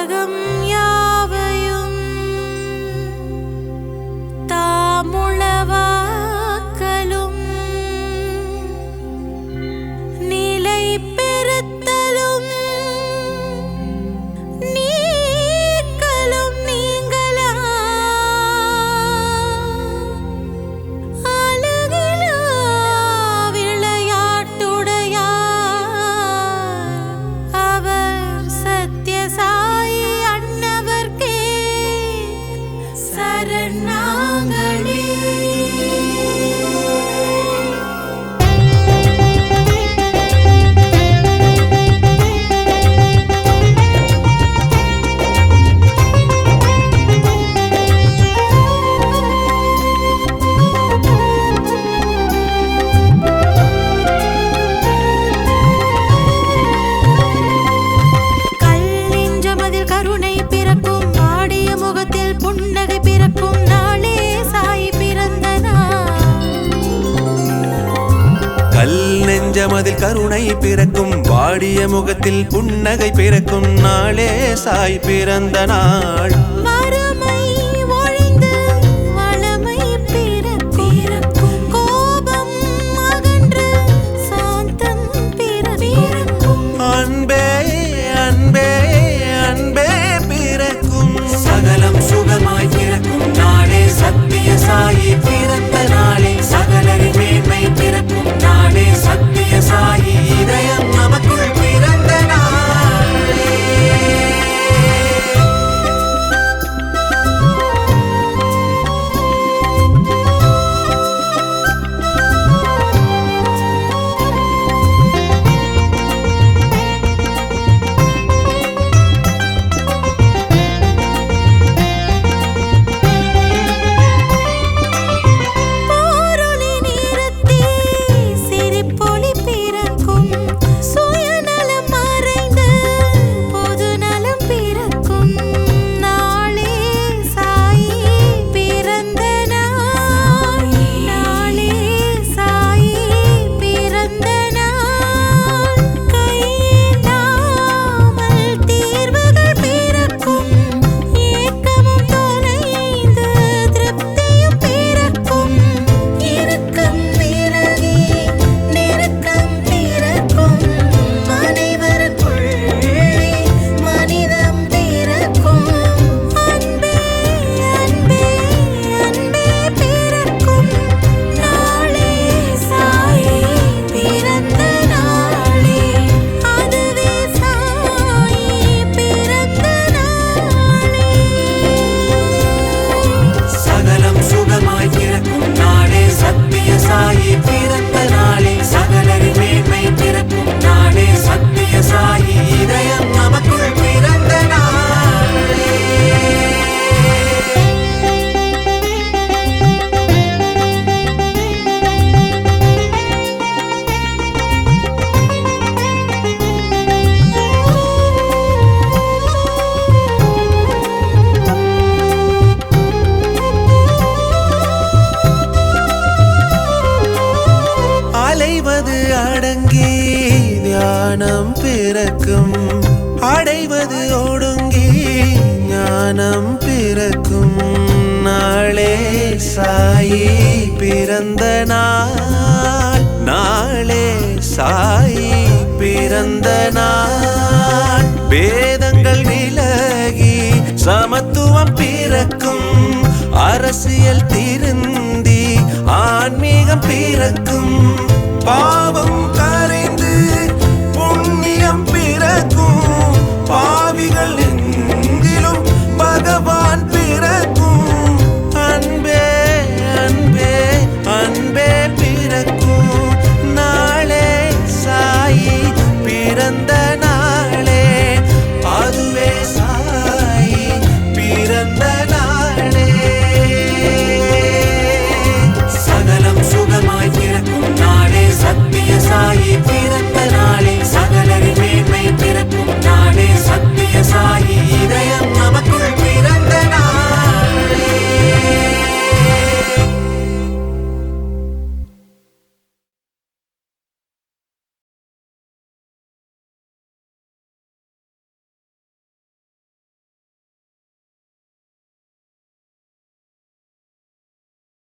உலகம் யாவையும் தாமுளவாக்கலும் நிலை பெறுத்தலும் நீக்கலும் நீங்களா அழகிலா விளையாட்டுடையார் அவர் சத்யசாயி அன்னவர்க்கே சரணாங்களே. கல்நெஞ்சமதில் கருணை பிறக்கும் ஆடிய முகத்தில் புன்னகை பிறக்கும் நாளே சாயி பிறந்த கல் நெஞ்சமதில் கருணை பிறக்கும் வாடிய முகத்தில் புன்னகை பிறக்கும் நாளே சாய் பிறந்த நாள். வறுமை ஒழிந்து வளமை பிறக்கும் கோபம் அகன்று சாந்தம் பிறக்கும் அன்பே அன்பே அன்பே பிறக்கும் சகலம் சுகமாய் பிறக்கும் நாளே சத்திய சாயி பிறந்த நாளே சகலரின் மேன்மை பிறக்கும் நாளே சத்திய சாயி இதயம் நமக்குள் பிறந்த நாளே. போரொளி நிறத்தே சிரிப்பொளி பிறக்கும் சுயநலம் மறைந்து பொதுநலம் பிறக்கும் நாளே சாயி பிறந்த நாள். நாளே சாயி பிறந்த நாள். கையேந்தாமல் தீர்வுகள் பிறக்கும் ஏக்கமும் தொலைந்து திருப்தியும் பிறக்கும் இறுக்கம் விலகி நெருக்கம் பிறக்கும் அனைவருக்குள்ளே மனிதம் பிறக்கும் அன்பே அன்பே அன்பே பிறக்கும் நாளே சாயி பிறந்த நாளே அதுவே சாயி பிறந்த நாளே. சகலம் சுகமாய் பிறக்கும் நாளே சத்திய சாயி பிறந்த நாளே சகலரின் மேன்மை பிறக்கும் நாளே சத்திய சாயி இதயம் நமக்குள் பிறந்த நாளே. அலைவது அடங்கி ஞானம் பிறக்கும் அடைவது ஒடுங்கி ஞானம் பிறக்கும் நாளே சாயி பிறந்த நாள். நாளே சாயி பிறந்த நாள். வேதங்கள் விலகி சமத்துவம் பிறக்கும் அரசியல் திருந்தி ஆன்மீகம் பிறக்கும் பாவம் கரைந்து புண்ணியம் பிறக்கும் பாவிகள் எங்கிலும் பகவான் பிறக்கும் அன்பே அன்பே அன்பே பிறக்கும் நாளே சாயி பிறந்த